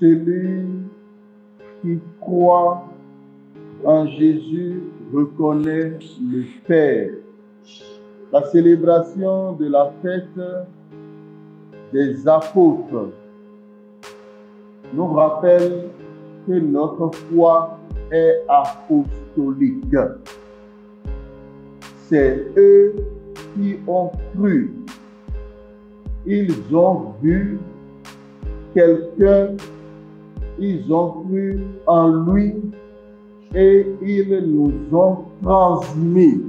Celui qui croit en Jésus reconnaît le Père. La célébration de la fête des apôtres nous rappelle que notre foi est apostolique. C'est eux qui ont cru. Ils ont vu quelqu'un, ils ont cru en lui et ils nous ont transmis.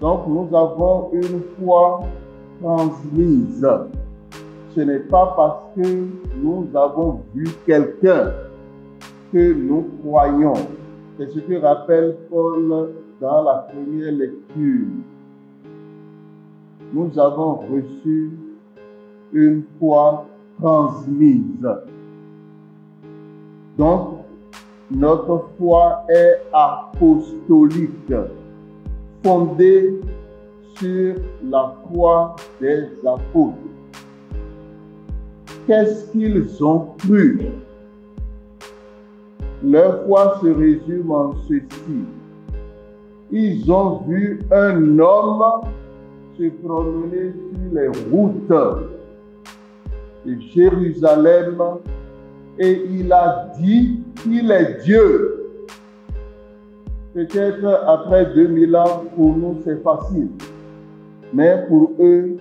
Donc nous avons une foi transmise. Ce n'est pas parce que nous avons vu quelqu'un que nous croyons. C'est ce que rappelle Paul dans la première lecture. Nous avons reçu une foi transmise. Donc, notre foi est apostolique, fondée sur la foi des apôtres. Qu'est-ce qu'ils ont cru? Leur foi se résume en ceci. Ils ont vu un homme se promener sur les routes de Jérusalem et il a dit qu'il est Dieu. Peut-être après 2000 ans, pour nous c'est facile, mais pour eux,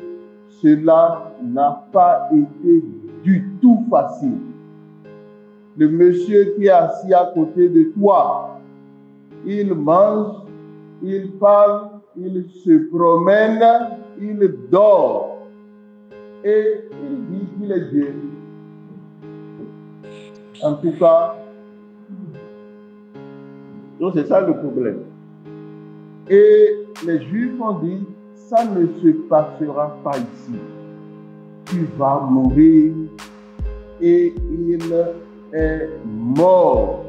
cela n'a pas été du tout facile. Le monsieur qui est assis à côté de toi, il mange, il parle, il se promène, il dort et il dit qu'il est Dieu. En tout cas, donc c'est ça le problème. Et les Juifs ont dit, ça ne se passera pas ici. Tu vas mourir. Et il est mort.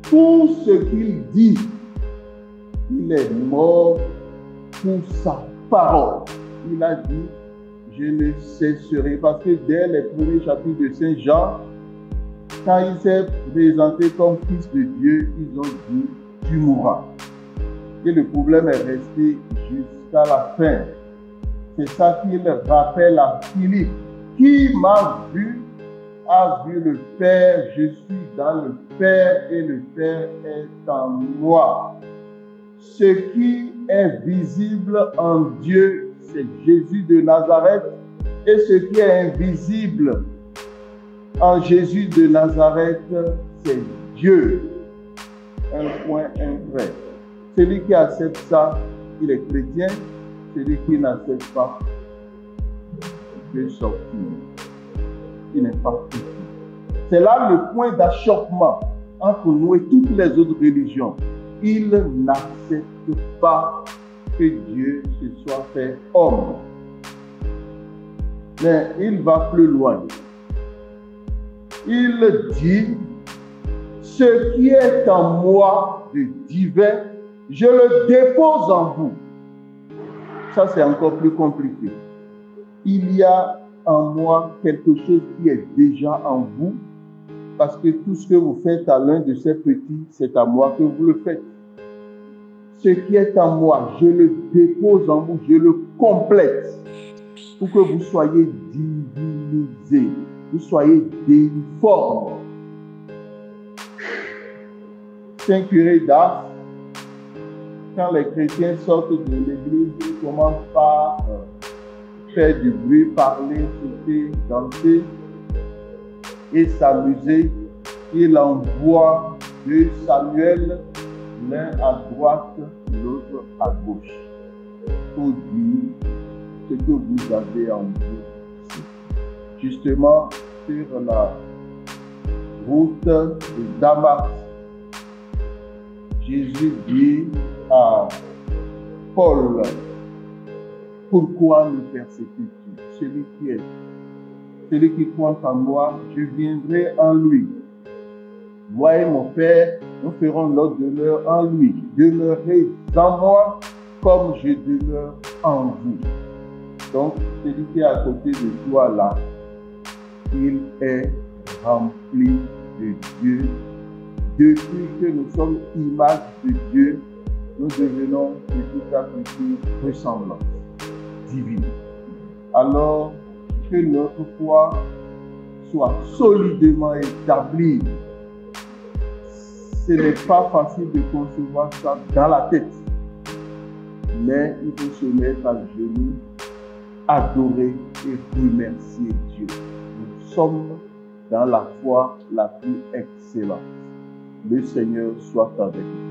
Tout ce qu'il dit, il est mort pour sa parole. Il a dit, je ne cesserai. Parce que dès les premiers chapitres de Saint Jean, quand il s'est présenté comme fils de Dieu, ils ont dit, tu mourras. Et le problème est resté jusqu'à la fin. C'est ça qu'il rappelle à Philippe. Qui m'a vu a vu le Père, je suis dans le Père et le Père est en moi. Ce qui est visible en Dieu, c'est Jésus de Nazareth, et ce qui est invisible en Jésus de Nazareth, c'est Dieu. Un point, un trait. Celui qui accepte ça, il est chrétien. Celui qui n'accepte pas, il peut sortir. Il n'est pas chrétien. C'est là le point d'achoppement entre nous et toutes les autres religions. Ils n'acceptent pas que Dieu se soit fait homme. Mais il va plus loin. Il dit, ce qui est en moi de divin, je le dépose en vous. Ça, c'est encore plus compliqué. Il y a en moi quelque chose qui est déjà en vous, parce que tout ce que vous faites à l'un de ces petits, c'est à moi que vous le faites. Ce qui est en moi, je le dépose en vous, je le complète, pour que vous soyez divinisés, vous soyez déformes. Saint curé d'Ars, quand les chrétiens sortent de l'église, ils commencent par faire du bruit, parler, sauter, danser et s'amuser. Il envoie 2 Samuel, l'un à droite, l'autre à gauche, pour dire ce que vous avez en vous. Justement, sur la route de Damas, Jésus dit à Paul, pourquoi me persécutes-tu? Celui qui croit en moi, je viendrai en lui. Moi et mon Père, nous ferons notre demeure en lui. Demeurez en moi comme je demeure en vous. Donc, celui qui est à côté de toi là, il est remplis de Dieu. Depuis que nous sommes image de Dieu, nous devenons petit à petit ressemblance divine. Alors que notre foi soit solidement établie. Ce n'est pas facile de concevoir ça dans la tête, mais il faut se mettre à genoux, adorer et remercier Dieu. Nous sommes dans la foi la plus excellente. Le Seigneur soit avec nous.